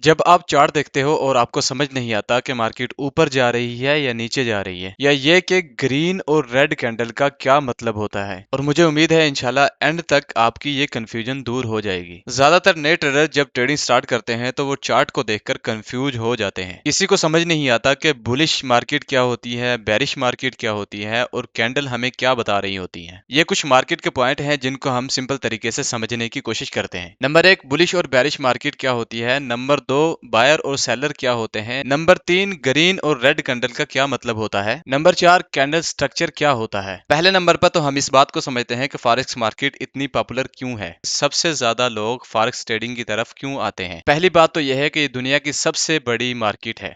जब आप चार्ट देखते हो और आपको समझ नहीं आता कि मार्केट ऊपर जा रही है या नीचे जा रही है, या ये कि ग्रीन और रेड कैंडल का क्या मतलब होता है, और मुझे उम्मीद है इंशाल्लाह एंड तक आपकी ये कंफ्यूजन दूर हो जाएगी। ज्यादातर नए ट्रेडर जब ट्रेडिंग स्टार्ट करते हैं तो वो चार्ट को देखकर कंफ्यूज हो जाते हैं। किसी को समझ नहीं आता कि बुलिश मार्केट क्या होती है, बेरिश मार्केट क्या होती है और कैंडल हमें क्या बता रही होती है। ये कुछ मार्केट के पॉइंट हैं जिनको हम सिंपल तरीके से समझने की कोशिश करते हैं। नंबर 1, बुलिश और बेरिश मार्केट क्या होती है। नंबर 2, बायर और सेलर क्या होते हैं। नंबर 3, ग्रीन और रेड कैंडल का क्या मतलब होता है। नंबर 4, कैंडल स्ट्रक्चर क्या होता है। पहले नंबर पर तो हम इस बात को समझते हैं कि फॉरेक्स मार्केट इतनी पॉपुलर क्यों है, सबसे ज्यादा लोग फॉरेक्स ट्रेडिंग की तरफ क्यों आते हैं। पहली बात तो यह है कि ये दुनिया की सबसे बड़ी मार्केट है।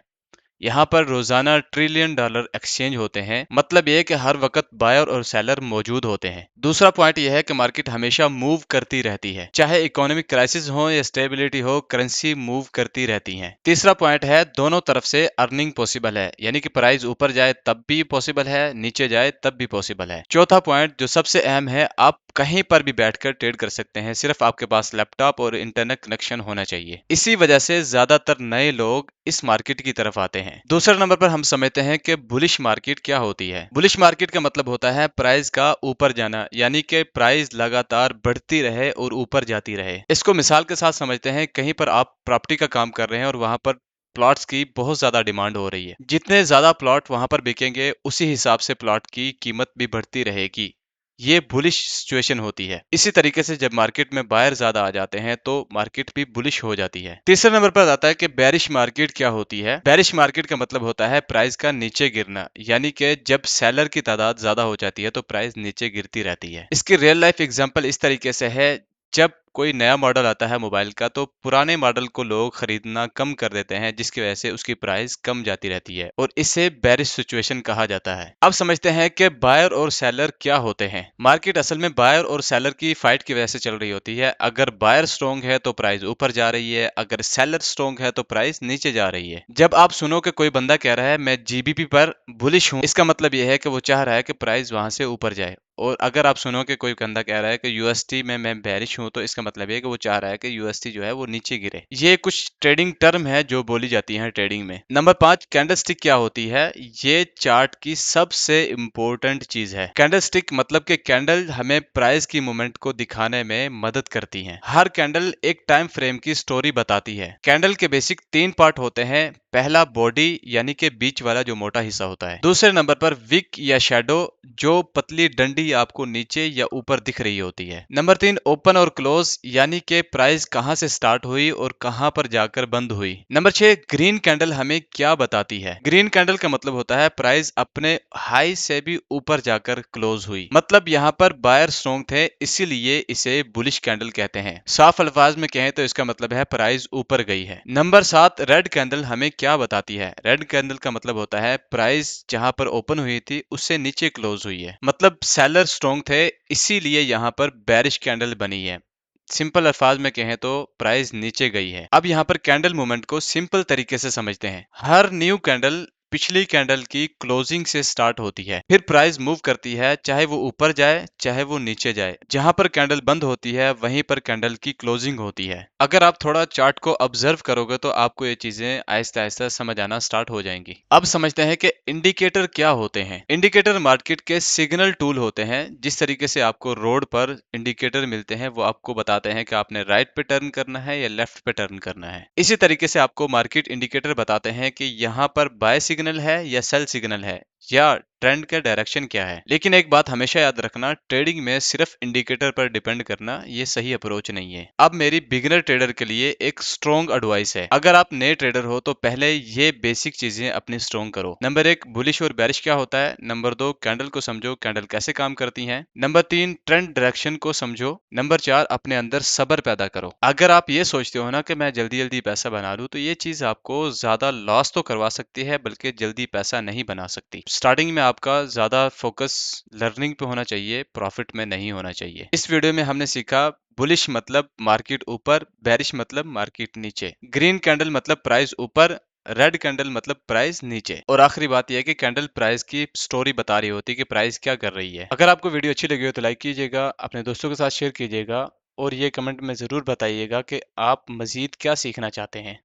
यहाँ पर रोजाना ट्रिलियन डॉलर एक्सचेंज होते हैं, मतलब यह कि हर वक्त बायर और सेलर मौजूद होते हैं। दूसरा पॉइंट यह है कि मार्केट हमेशा मूव करती रहती है, चाहे इकोनॉमिक क्राइसिस हो या स्टेबिलिटी हो, करेंसी मूव करती रहती है। तीसरा पॉइंट है दोनों तरफ से अर्निंग पॉसिबल है, यानी कि प्राइस ऊपर जाए तब भी पॉसिबल है, नीचे जाए तब भी पॉसिबल है। चौथा पॉइंट जो सबसे अहम है, आप कहीं पर भी बैठकर ट्रेड कर सकते हैं, सिर्फ आपके पास लैपटॉप और इंटरनेट कनेक्शन होना चाहिए। इसी वजह से ज्यादातर नए लोग इस मार्केट की तरफ आते हैं। दूसरे नंबर पर हम समझते हैं कि बुलिश मार्केट क्या होती है। बुलिश मार्केट का मतलब होता है प्राइस का ऊपर जाना, यानी कि प्राइस लगातार बढ़ती रहे और ऊपर जाती रहे। इसको मिसाल के साथ समझते हैं, कहीं पर आप प्रॉपर्टी का काम कर रहे हैं और वहां पर प्लॉट्स की बहुत ज्यादा डिमांड हो रही है। जितने ज्यादा प्लॉट वहां पर बिकेंगे उसी हिसाब से प्लॉट की कीमत भी बढ़ती रहेगी। ये बुलिश सिचुएशन होती है। इसी तरीके से जब मार्केट में बायर ज्यादा आ जाते हैं तो मार्केट भी बुलिश हो जाती है। तीसरे नंबर पर आता है कि बेरिश मार्केट क्या होती है। बेरिश मार्केट का मतलब होता है प्राइस का नीचे गिरना, यानी कि जब सेलर की तादाद ज्यादा हो जाती है तो प्राइस नीचे गिरती रहती है। इसकी रियल लाइफ एग्जांपल इस तरीके से है, जब कोई नया मॉडल आता है मोबाइल का तो पुराने मॉडल को लोग खरीदना कम कर देते हैं, जिसकी वजह से उसकी प्राइस कम जाती रहती है और इसे बेरिश सिचुएशन कहा जाता है। अब समझते हैं कि बायर और सेलर क्या होते हैं। मार्केट असल में बायर और सेलर की फाइट की वजह से चल रही होती है। अगर बायर स्ट्रॉन्ग है तो प्राइस ऊपर जा रही है, अगर सेलर स्ट्रॉन्ग है तो प्राइस नीचे जा रही है। जब आप सुनो कि कोई बंदा कह रहा है मैं जीबीपी पर बुलिश हूं, इसका मतलब यह है कि वो चाह रहा है कि प्राइस वहां से ऊपर जाए। और अगर आप सुनो कि कोई बंदा कह रहा है कि यूएसटी में मैं बेरिश हूं, तो इसका मतलब है कि वो चाह रहा है कि यूएसटी जो है वो नीचे गिरे। ये कुछ ट्रेडिंग टर्म है जो बोली जाती है ट्रेडिंग में। नंबर 5, कैंडलस्टिक क्या होती है। ये चार्ट की सबसे इंपॉर्टेंट चीज है। कैंडलस्टिक मतलब कि कैंडल हमें प्राइस की मूवमेंट को दिखाने में मदद करती है। हर कैंडल एक टाइम फ्रेम की स्टोरी बताती है। कैंडल के बेसिक 3 पार्ट होते हैं। पहला बॉडी, यानी कि बीच वाला जो मोटा हिस्सा होता है। दूसरे नंबर पर विक या शैडो, जो पतली डंडी आपको नीचे या ऊपर दिख रही होती है। नंबर 3, ओपन और क्लोज, यानी कि प्राइस कहां से स्टार्ट हुई और कहां पर जाकर बंद हुई। नंबर 6, ग्रीन कैंडल हमें क्या बताती है। ग्रीन कैंडल का मतलब होता है प्राइस अपने हाई से भी ऊपर जाकर क्लोज हुई, मतलब यहाँ पर बायर स्ट्रॉन्ग थे, इसीलिए इसे बुलिश कैंडल कहते हैं। साफ अल्फाज में कहें तो इसका मतलब है प्राइस ऊपर गई है। नंबर 7, रेड कैंडल हमें क्या बताती है। रेड कैंडल का मतलब होता है प्राइस जहां पर ओपन हुई थी उससे नीचे क्लोज हुई है, मतलब सेलर स्ट्रॉन्ग थे, इसीलिए यहाँ पर बेरिश कैंडल बनी है। सिंपल अल्फाज में कहें तो प्राइस नीचे गई है। अब यहाँ पर कैंडल मूवमेंट को सिंपल तरीके से समझते हैं। हर न्यू कैंडल पिछली कैंडल की क्लोजिंग से स्टार्ट होती है, फिर प्राइस मूव करती है, चाहे वो ऊपर जाए चाहे वो नीचे जाए। जहां पर कैंडल बंद होती है वहीं पर कैंडल की क्लोजिंग होती है। अगर आप थोड़ा चार्ट को ऑब्जर्व करोगे तो आपको ये चीजें आहिस्ता आहिस्ता समझ आना स्टार्ट हो जाएंगी। अब समझते हैं कि इंडिकेटर क्या होते हैं। इंडिकेटर मार्केट के सिग्नल टूल होते हैं। जिस तरीके से आपको रोड पर इंडिकेटर मिलते हैं वो आपको बताते हैं कि आपने राइट पे टर्न करना है या लेफ्ट पे टर्न करना है। इसी तरीके से आपको मार्केट इंडिकेटर बताते हैं कि यहाँ पर बाय सिग्नल है या सेल सिग्नल है, या ट्रेंड का डायरेक्शन क्या है। लेकिन एक बात हमेशा याद रखना, ट्रेडिंग में सिर्फ इंडिकेटर पर डिपेंड करना ये सही अप्रोच नहीं है। अब मेरी बिगिनर ट्रेडर के लिए एक स्ट्रॉन्ग एडवाइस है। अगर आप नए ट्रेडर हो तो पहले ये बेसिक चीजें अपनी स्ट्रॉन्ग करो। नंबर 1, बुलिश और बेरिश क्या होता है। नंबर 2, कैंडल को समझो, कैंडल कैसे काम करती है। नंबर 3, ट्रेंड डायरेक्शन को समझो। नंबर 4, अपने अंदर सब्र पैदा करो। अगर आप ये सोचते हो ना कि मैं जल्दी जल्दी पैसा बना लूं, तो ये चीज आपको ज्यादा लॉस तो करवा सकती है, बल्कि जल्दी पैसा नहीं बना सकती। स्टार्टिंग में आपका ज्यादा फोकस लर्निंग पे होना चाहिए, प्रॉफिट में नहीं होना चाहिए। इस वीडियो में हमने सीखा बुलिश मतलब मार्केट ऊपर, बेरिश मतलब मार्केट नीचे, ग्रीन कैंडल मतलब प्राइस ऊपर, रेड कैंडल मतलब प्राइस नीचे, और आखिरी बात यह है कि कैंडल प्राइस की स्टोरी बता रही होती है कि प्राइस क्या कर रही है। अगर आपको वीडियो अच्छी लगी हो तो लाइक कीजिएगा, अपने दोस्तों के साथ शेयर कीजिएगा, और ये कमेंट में जरूर बताइएगा कि आप मजीद क्या सीखना चाहते हैं।